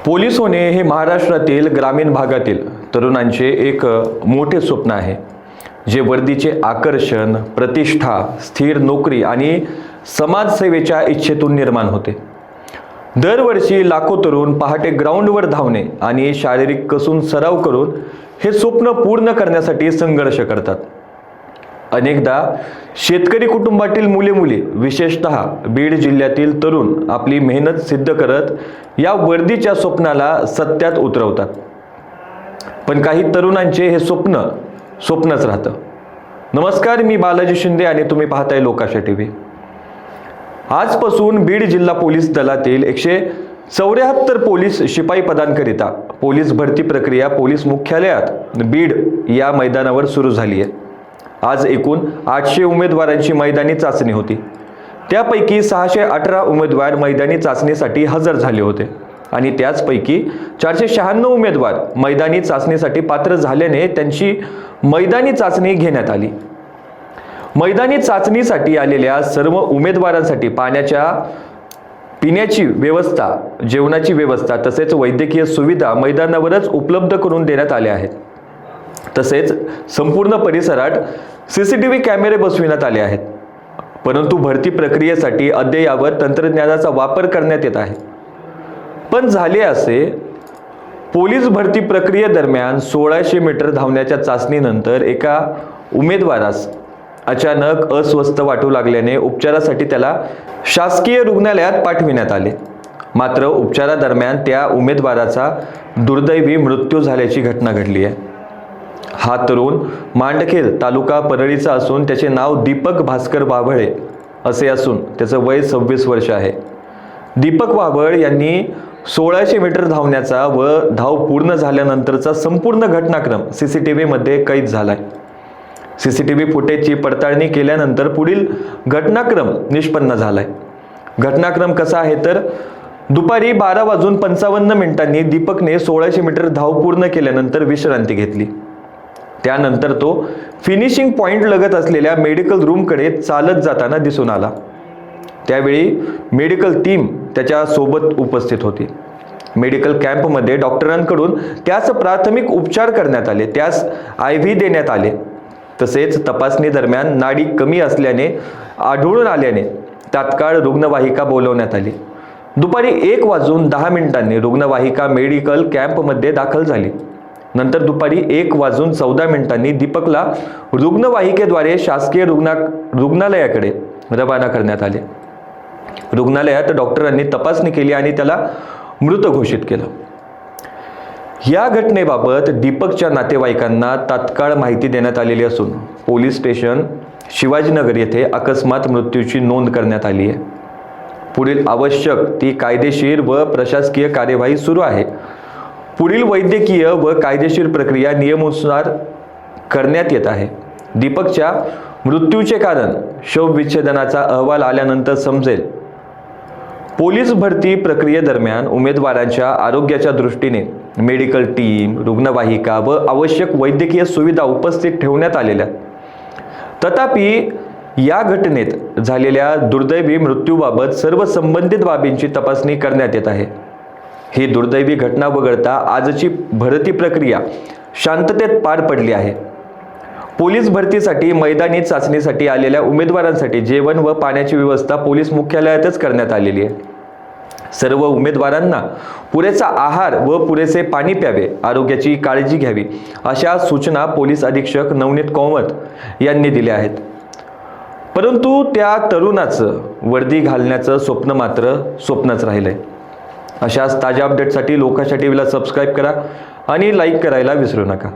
Police होणे हे महाराष्ट्रातील ग्रामीण भागातील तरुणांचे एक मोठे स्वप्न आहे, जे वर्दीचे आकर्षण, प्रतिष्ठा, स्थिर नोकरी आणि समाजसेवेच्या इच्छेतून निर्माण होते। दरवर्षी लाखो तरुण पहाटे ग्राउंडवर धावणे आणि शारीरिक कसून सराव करून हे स्वप्न पूर्ण करण्यासाठी संघर्ष करतात। अनेकदा शेतकरी कुटुंबातील मुले-मुली, विशेषतः बीड जिल्ह्यातील तरुण आपली मेहनत सिद्ध करत या वर्दीच्या स्वप्नाला सत्यात उतरवतात। पण काही तरुणांचे हे स्वप्नच राहतं। नमस्कार, मी बालाजी शिंदे आणि तुम्ही पाहताय लोकाशा टीव्ही। आजपासून बीड जिल्हा पोलीस दलातील 174 पोलीस शिपाई पदांकरिता पोलीस भरती प्रक्रिया पोलीस मुख्यालयात बीड या मैदानावर सुरू झाली आहे। आज एकूण 800 उमेदवारांची मैदानी चाचणी होती। त्यापैकी 618 उमेदवार मैदानी चाचणीसाठी हजर झाले होते आणि त्याचपैकी 496 उमेदवार मैदानी चाचणीसाठी पात्र झाल्याने त्यांची मैदानी चाचणी घेण्यात आली। मैदानी चाचणीसाठी आलेल्या सर्व उमेदवारांसाठी पिण्याची व्यवस्था, जेवणाची व्यवस्था तसेच वैद्यकीय सुविधा मैदानावरच उपलब्ध करून देण्यात आल्या आहेत। तसेच संपूर्ण परिसरात सीसीटीव्ही कॅमेरे बसविण्यात आले आहेत। परंतु भरती प्रक्रियेसाठी अद्ययावत तंत्रज्ञानाचा वापर करण्यात येत आहे। पण झाले असे, पोलीस भरती प्रक्रियेदरम्यान 1600 मीटर धावण्याच्या चाचणीनंतर एका उमेदवारास अचानक अस्वस्थ वाटू लागल्याने उपचारासाठी त्याला शासकीय रुग्णालयात पाठविण्यात आले। मात्र उपचारादरम्यान त्या उमेदवाराचा दुर्दैवी मृत्यू झाल्याची घटना घडली आहे। हा तरुण मांडखेल तालुका परळीचा असून त्याचे नाव दीपक भास्कर वाभळे असे असून त्याचं वय 26 वर्ष आहे। दीपक वाभळ यांनी 1600 मीटर धावण्याचा व धाव पूर्ण झाल्यानंतरचा संपूर्ण घटनाक्रम सीसीटीव्ही मध्ये कैद झालाय। सीसीटीव्ही फुटेजची पडताळणी केल्यानंतर पुढील घटनाक्रम निष्पन्न झालाय। घटनाक्रम कसा आहे तर दुपारी 12:55 दीपकने 1600 मीटर धाव पूर्ण केल्यानंतर विश्रांती घेतली। त्यानंतर तो फिनिशिंग पॉइंट लगत असलेल्या मेडिकल रूमकडे चालत जाताना दिसून आला। त्यावेळी मेडिकल टीम त्याच्या सोबत उपस्थित होती। मेडिकल कॅम्पमध्ये डॉक्टरांकडून त्यास प्राथमिक उपचार करण्यात आले, त्यास IV देण्यात आले। तसेच तपासणी दरम्यान नाडी कमी असल्याने आढळून आल्याने तात्काळ रुग्णवाहिका बोलवण्यात आली। दुपारी 1:10 रुग्णवाहिका मेडिकल कॅम्पमध्ये दाखल झाली। नंतर दुपारी 1:14 दीपकला रुग्णवाहिकेद्वारे शासकीय रुग्णालयाकडे रवाना करण्यात आले। रुग्णालयात डॉक्टरांनी तपासणी केली आणि त्याला मृत घोषित केलं। या घटनेबाबत दीपकच्या नातेवाईकांना तात्काळ माहिती देण्यात आलेली असून पोलीस स्टेशन शिवाजीनगर येथे अकस्मात मृत्यूची नोंद करण्यात आली आहे। पुढील आवश्यक ती कायदेशीर व प्रशासकीय कार्यवाही सुरू आहे। पुढील वैद्यकीय व कायदेशीर प्रक्रिया नियमानुसार करण्यात येत आहे। दीपकच्या मृत्यूचे कारण शवविच्छेदनाचा अहवाल आल्यानंतर समजेल। पोलीस भरती प्रक्रियेदरम्यान उमेदवारांच्या आरोग्याच्या दृष्टीने मेडिकल टीम, रुग्णवाहिका व आवश्यक वैद्यकीय सुविधा उपस्थित ठेवण्यात आलेल्या। तथापि या घटनेत झालेल्या दुर्दैवी मृत्यूबाबत सर्व संबंधित बाबींची तपासणी करण्यात येत आहे। ही दुर्दैवी घटना वगळता आजची भरती प्रक्रिया शांततेत पार पडली आहे। पोलीस भरतीसाठी मैदानी चाचणीसाठी आलेल्या उमेदवारांसाठी जेवण व पाण्याची व्यवस्था पोलीस मुख्यालयातच करण्यात आलेली आहे। सर्व उमेदवारांना पुरेसा आहार व पुरेसे पाणी प्यावे, आरोग्याची काळजी घ्यावी अशा सूचना पोलीस अधीक्षक नवनीत कामत यांनी दिल्या आहेत। परंतु त्या तरुणाचं वर्दी घालण्याचं स्वप्न मात्र स्वप्नच राहिलंय। अशाच ताज्या अपडेटसाठी लोकाशा टीव्हीला सबस्क्राईब करा आणि लाईक करायला विसरू नका।